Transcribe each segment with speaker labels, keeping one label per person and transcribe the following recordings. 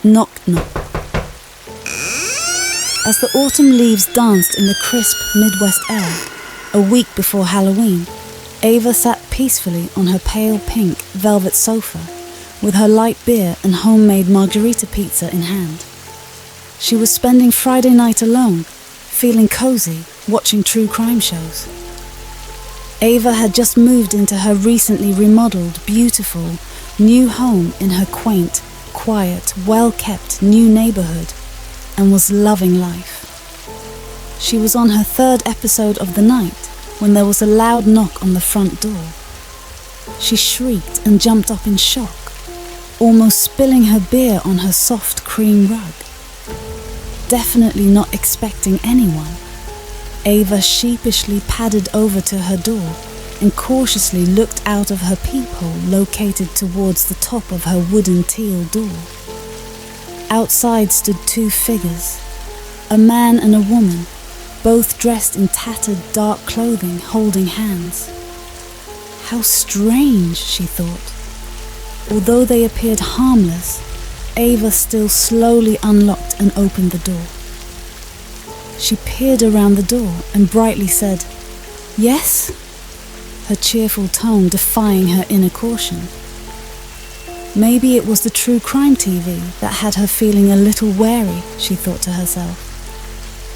Speaker 1: Knock, knock. As the autumn leaves danced in the crisp Midwest air, a week before Halloween, Ava sat peacefully on her pale pink velvet sofa with her light beer and homemade margarita pizza in hand. She was spending Friday night alone, feeling cozy, watching true crime shows. Ava had just moved into her recently remodeled, beautiful, new home in her quaint, quiet, well-kept new neighborhood and was loving life. She was on her third episode of the night when there was a loud knock on the front door. She shrieked and jumped up in shock, almost spilling her beer on her soft cream rug. Definitely not expecting anyone, Ava sheepishly padded over to her door and cautiously looked out of her peephole located towards the top of her wooden teal door. Outside stood two figures, a man and a woman, both dressed in tattered dark clothing, holding hands. How strange, she thought. Although they appeared harmless, Ava still slowly unlocked and opened the door. She peered around the door and brightly said, "Yes?" her cheerful tone defying her inner caution. Maybe it was the true crime TV that had her feeling a little wary, she thought to herself.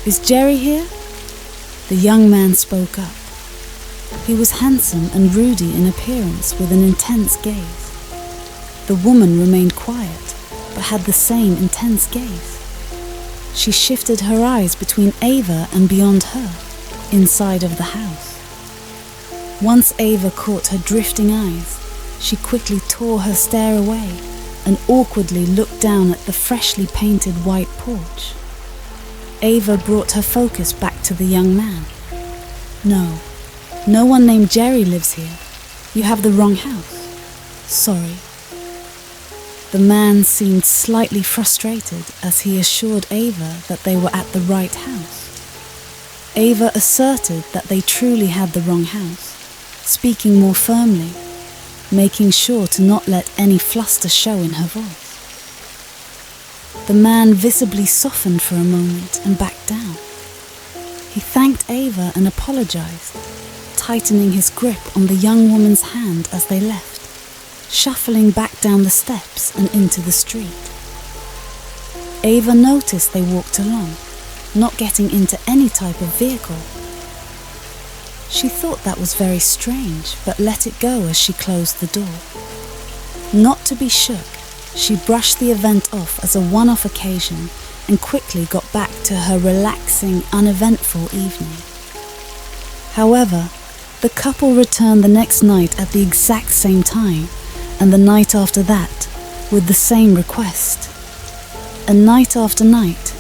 Speaker 1: "Is Jerry here?" The young man spoke up. He was handsome and ruddy in appearance with an intense gaze. The woman remained quiet, but had the same intense gaze. She shifted her eyes between Ava and beyond her, inside of the house. Once Ava caught her drifting eyes, she quickly tore her stare away and awkwardly looked down at the freshly painted white porch. Ava brought her focus back to the young man. No one named Jerry lives here. You have the wrong house. Sorry." The man seemed slightly frustrated as he assured Ava that they were at the right house. Ava asserted that they truly had the wrong house, speaking more firmly, making sure to not let any fluster show in her voice. The man visibly softened for a moment and backed down. He thanked Ava and apologized, tightening his grip on the young woman's hand as they left, shuffling back down the steps and into the street. Ava noticed they walked along, not getting into any type of vehicle. She thought that was very strange, but let it go as she closed the door. Not to be shook, she brushed the event off as a one-off occasion and quickly got back to her relaxing, uneventful evening. However, the couple returned the next night at the exact same time, and the night after that, with the same request. And night after night,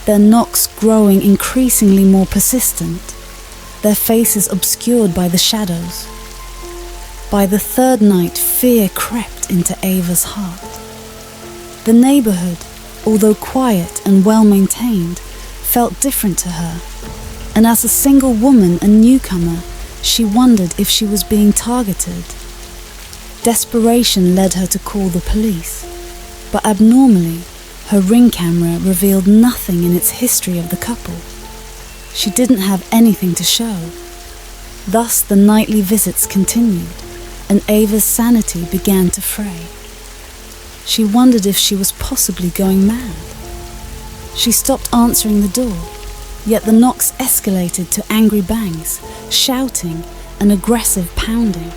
Speaker 1: their knocks growing increasingly more persistent, their faces obscured by the shadows. By the third night, fear crept into Ava's heart. The neighborhood, although quiet and well-maintained, felt different to her, and as a single woman and newcomer, she wondered if she was being targeted. Desperation led her to call the police, but abnormally, her Ring camera revealed nothing in its history of the couple. She didn't have anything to show. Thus the nightly visits continued, and Ava's sanity began to fray. She wondered if she was possibly going mad. She stopped answering the door, yet the knocks escalated to angry bangs, shouting, and aggressive pounding.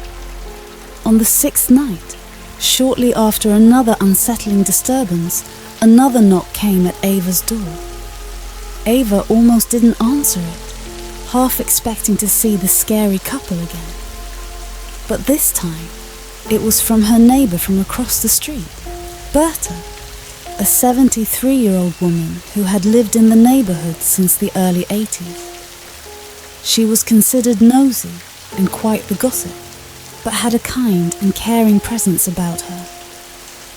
Speaker 1: On the sixth night, shortly after another unsettling disturbance, another knock came at Ava's door. Ava almost didn't answer it, half expecting to see the scary couple again. But this time, it was from her neighbor from across the street, Berta, a 73-year-old woman who had lived in the neighborhood since the early 80s. She was considered nosy and quite the gossip, but had a kind and caring presence about her.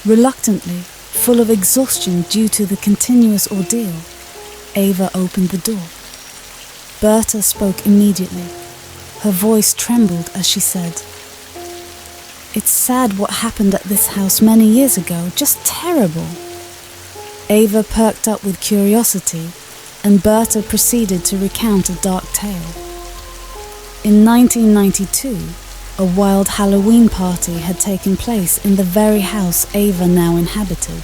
Speaker 1: Reluctantly, full of exhaustion due to the continuous ordeal, Ava opened the door. Berta spoke immediately. Her voice trembled as she said, "It's sad what happened at this house many years ago, just terrible. Ava perked up with curiosity, and Berta proceeded to recount a dark tale. In 1992, a wild Halloween party had taken place in the very house Ava now inhabited.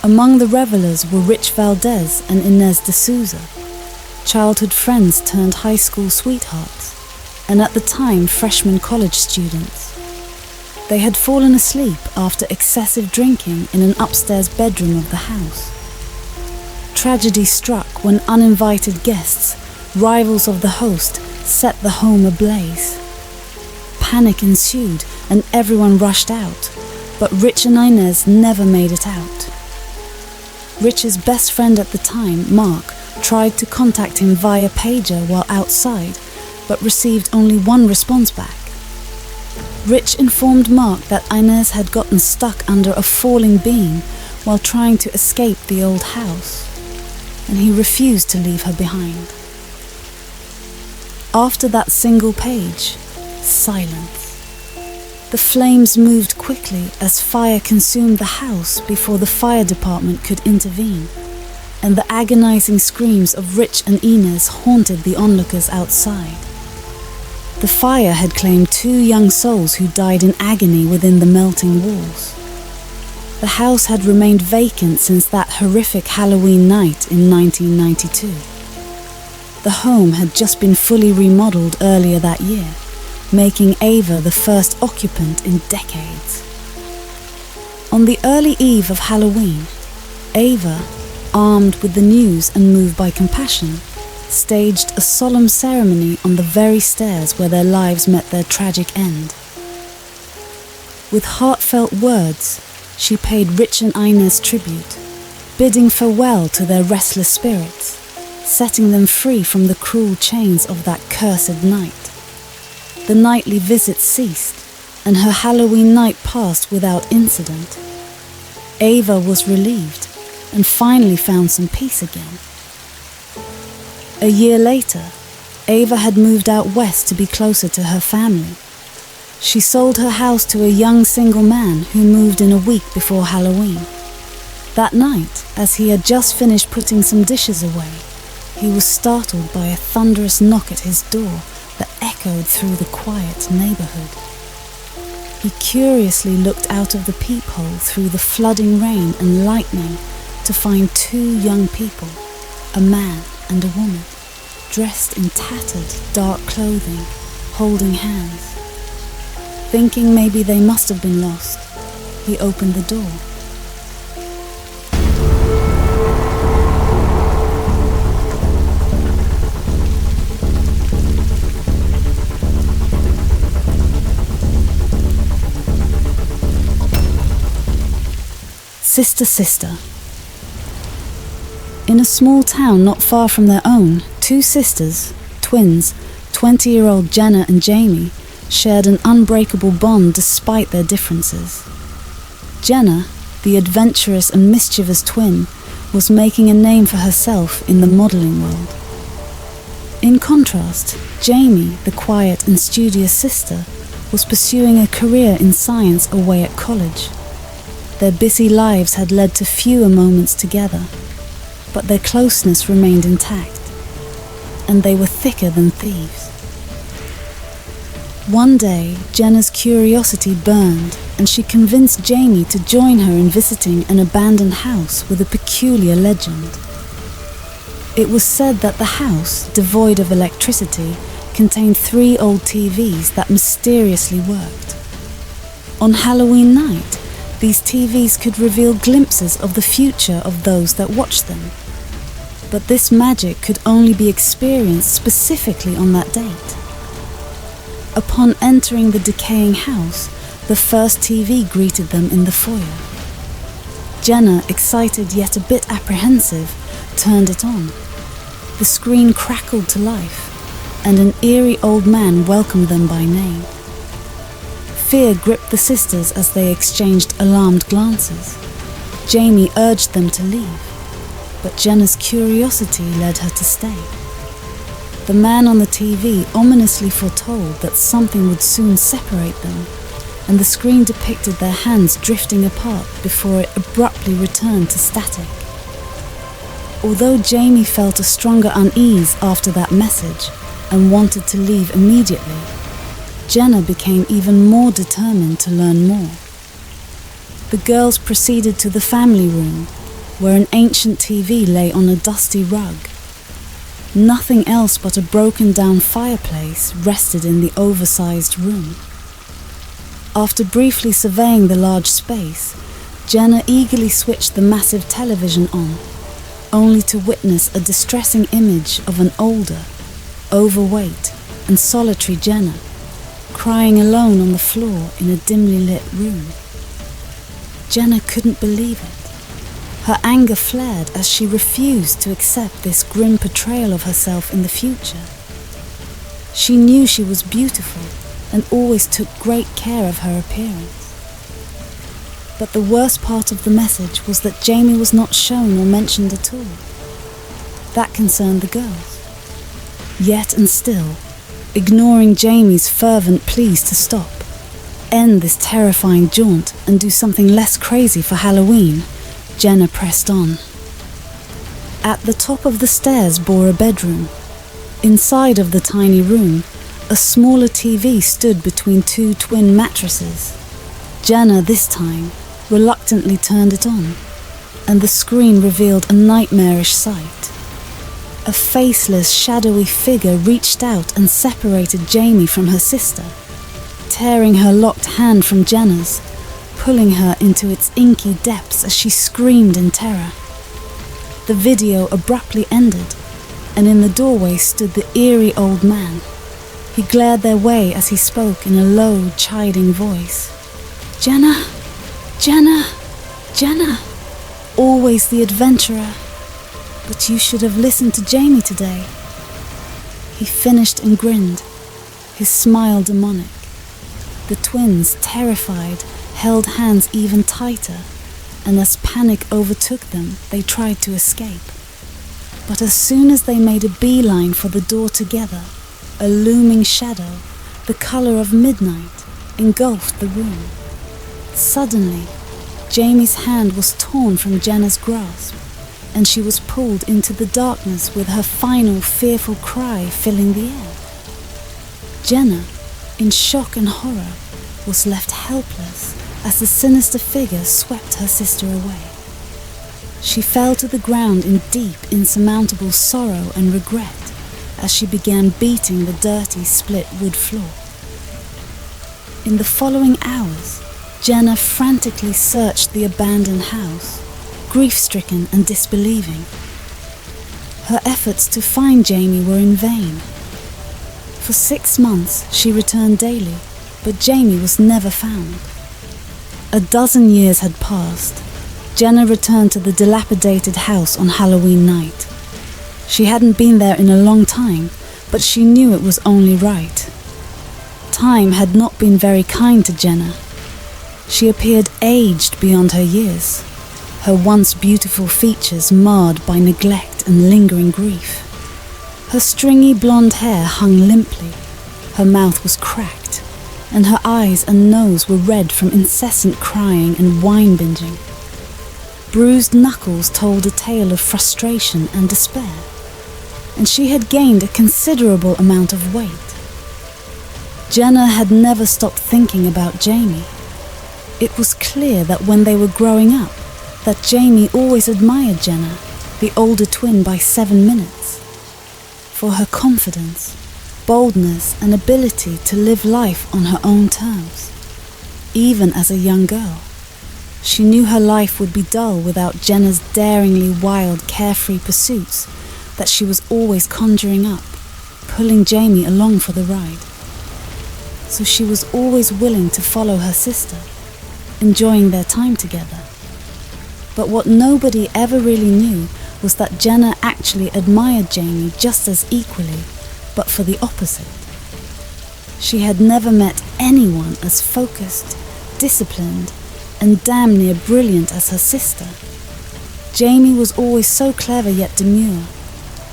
Speaker 1: Among the revelers were Rich Valdez and Inez de Souza, childhood friends turned high school sweethearts, and at the time freshman college students. They had fallen asleep after excessive drinking in an upstairs bedroom of the house. Tragedy struck when uninvited guests, rivals of the host, set the home ablaze. Panic ensued and everyone rushed out, but Rich and Inez never made it out. Rich's best friend at the time, Mark, tried to contact him via pager while outside, but received only one response back. Rich informed Mark that Inez had gotten stuck under a falling beam while trying to escape the old house, and he refused to leave her behind. After that single page, silence. The flames moved quickly as fire consumed the house before the fire department could intervene, and the agonizing screams of Rich and Inez haunted the onlookers outside. The fire had claimed 2 young souls who died in agony within the melting walls. The house had remained vacant since that horrific Halloween night in 1992. The home had just been fully remodeled earlier that year, making Ava the first occupant in decades. On the early eve of Halloween, Ava, armed with the news and moved by compassion, staged a solemn ceremony on the very stairs where their lives met their tragic end. With heartfelt words, she paid Rich and Inez tribute, bidding farewell to their restless spirits, setting them free from the cruel chains of that cursed night. The nightly visits ceased, and her Halloween night passed without incident. Ava was relieved, and finally found some peace again. A year later, Ava had moved out west to be closer to her family. She sold her house to a young single man who moved in a week before Halloween. That night, as he had just finished putting some dishes away, he was startled by a thunderous knock at his door that echoed through the quiet neighborhood. He curiously looked out of the peephole through the flooding rain and lightning to find 2 young people, a man and a woman, dressed in tattered, dark clothing, holding hands. Thinking maybe they must have been lost, he opened the door. Sister, sister. In a small town not far from their own, 2 sisters, twins, 20-year-old Jenna and Jamie, shared an unbreakable bond despite their differences. Jenna, the adventurous and mischievous twin, was making a name for herself in the modelling world. In contrast, Jamie, the quiet and studious sister, was pursuing a career in science away at college. Their busy lives had led to fewer moments together, but their closeness remained intact, and they were thicker than thieves. One day, Jenna's curiosity burned, and she convinced Jamie to join her in visiting an abandoned house with a peculiar legend. It was said that the house, devoid of electricity, contained 3 old TVs that mysteriously worked. On Halloween night, these TVs could reveal glimpses of the future of those that watched them. But this magic could only be experienced specifically on that date. Upon entering the decaying house, the first TV greeted them in the foyer. Jenna, excited yet a bit apprehensive, turned it on. The screen crackled to life, and an eerie old man welcomed them by name. Fear gripped the sisters as they exchanged alarmed glances. Jamie urged them to leave, but Jenna's curiosity led her to stay. The man on the TV ominously foretold that something would soon separate them, and the screen depicted their hands drifting apart before it abruptly returned to static. Although Jamie felt a stronger unease after that message and wanted to leave immediately, Jenna became even more determined to learn more. The girls proceeded to the family room, where an ancient TV lay on a dusty rug. Nothing else but a broken-down fireplace rested in the oversized room. After briefly surveying the large space, Jenna eagerly switched the massive television on, only to witness a distressing image of an older, overweight, and solitary Jenna, crying alone on the floor in a dimly lit room. Jenna couldn't believe it. Her anger flared as she refused to accept this grim portrayal of herself in the future. She knew she was beautiful and always took great care of her appearance. But the worst part of the message was that Jamie was not shown or mentioned at all. That concerned the girls. Yet and still, ignoring Jamie's fervent pleas to stop, end this terrifying jaunt and do something less crazy for Halloween, Jenna pressed on. At the top of the stairs bore a bedroom. Inside of the tiny room, a smaller TV stood between two twin mattresses. Jenna, this time, reluctantly turned it on, and the screen revealed a nightmarish sight. A faceless, shadowy figure reached out and separated Jamie from her sister, tearing her locked hand from Jenna's, pulling her into its inky depths as she screamed in terror. The video abruptly ended, and in the doorway stood the eerie old man. He glared their way as he spoke in a low, chiding voice. "Jenna, Jenna, Jenna, always the adventurer. But you should have listened to Jamie today." He finished and grinned, his smile demonic. The twins, terrified, held hands even tighter, and as panic overtook them, they tried to escape. But as soon as they made a beeline for the door together, a looming shadow, the color of midnight, engulfed the room. Suddenly, Jamie's hand was torn from Jenna's grasp, and she was pulled into the darkness with her final fearful cry filling the air. Jenna, in shock and horror, was left helpless as the sinister figure swept her sister away. She fell to the ground in deep, insurmountable sorrow and regret as she began beating the dirty, split wood floor. In the following hours, Jenna frantically searched the abandoned house, grief-stricken and disbelieving. Her efforts to find Jamie were in vain. For 6 months, she returned daily, but Jamie was never found. A dozen years had passed. Jenna returned to the dilapidated house on Halloween night. She hadn't been there in a long time, but she knew it was only right. Time had not been very kind to Jenna. She appeared aged beyond her years, her once beautiful features marred by neglect and lingering grief. Her stringy blonde hair hung limply, her mouth was cracked, and her eyes and nose were red from incessant crying and wine binging. Bruised knuckles told a tale of frustration and despair, and she had gained a considerable amount of weight. Jenna had never stopped thinking about Jamie. It was clear that when they were growing up, that Jamie always admired Jenna, the older twin, by 7 minutes. For her confidence, boldness, and ability to live life on her own terms. Even as a young girl, she knew her life would be dull without Jenna's daringly wild, carefree pursuits that she was always conjuring up, pulling Jamie along for the ride. So she was always willing to follow her sister, enjoying their time together. But what nobody ever really knew was that Jenna actually admired Jamie just as equally, but for the opposite. She had never met anyone as focused, disciplined, and damn near brilliant as her sister. Jamie was always so clever yet demure,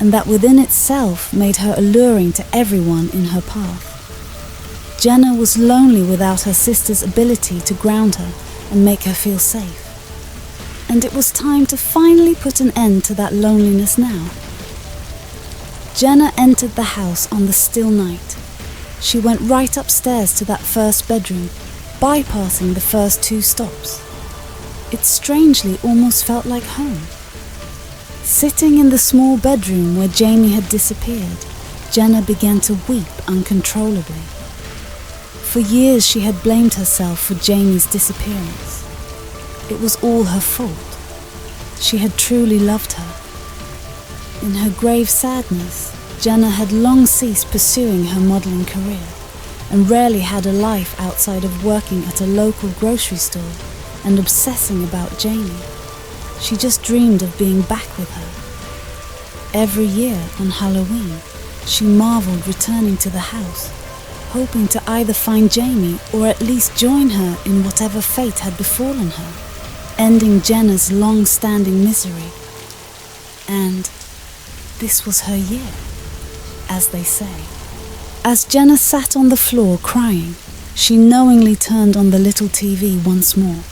Speaker 1: and that within itself made her alluring to everyone in her path. Jenna was lonely without her sister's ability to ground her and make her feel safe. And it was time to finally put an end to that loneliness now. Jenna entered the house on the still night. She went right upstairs to that first bedroom, bypassing the first 2 stops. It strangely almost felt like home. Sitting in the small bedroom where Jamie had disappeared, Jenna began to weep uncontrollably. For years she had blamed herself for Jamie's disappearance. It was all her fault. She had truly loved her. In her grave sadness, Jenna had long ceased pursuing her modelling career and rarely had a life outside of working at a local grocery store and obsessing about Jamie. She just dreamed of being back with her. Every year on Halloween, she marveled returning to the house, hoping to either find Jamie or at least join her in whatever fate had befallen her, ending Jenna's long-standing misery. And this was her year, as they say. As Jenna sat on the floor crying, she knowingly turned on the little TV once more.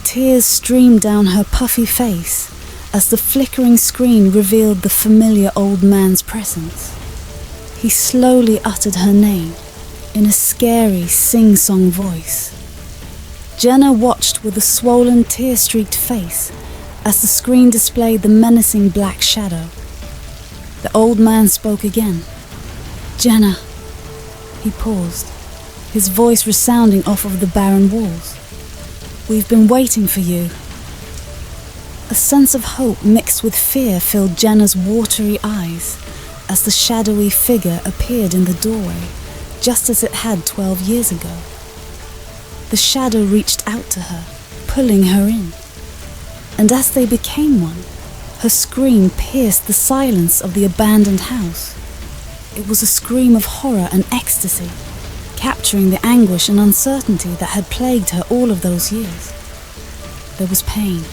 Speaker 1: Tears streamed down her puffy face as the flickering screen revealed the familiar old man's presence. He slowly uttered her name in a scary sing-song voice. Jenna watched with a swollen, tear-streaked face as the screen displayed the menacing black shadow. The old man spoke again. "Jenna." He paused, his voice resounding off of the barren walls. "We've been waiting for you." A sense of hope mixed with fear filled Jenna's watery eyes as the shadowy figure appeared in the doorway, just as it had 12 years ago. The shadow reached out to her, pulling her in. And as they became one, her scream pierced the silence of the abandoned house. It was a scream of horror and ecstasy, capturing the anguish and uncertainty that had plagued her all of those years. There was pain.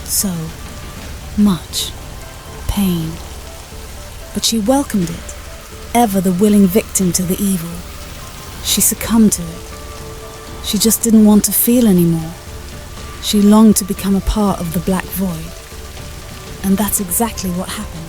Speaker 1: So much pain. But she welcomed it, ever the willing victim to the evil. She succumbed to it. She just didn't want to feel anymore. She longed to become a part of the black void. And that's exactly what happened.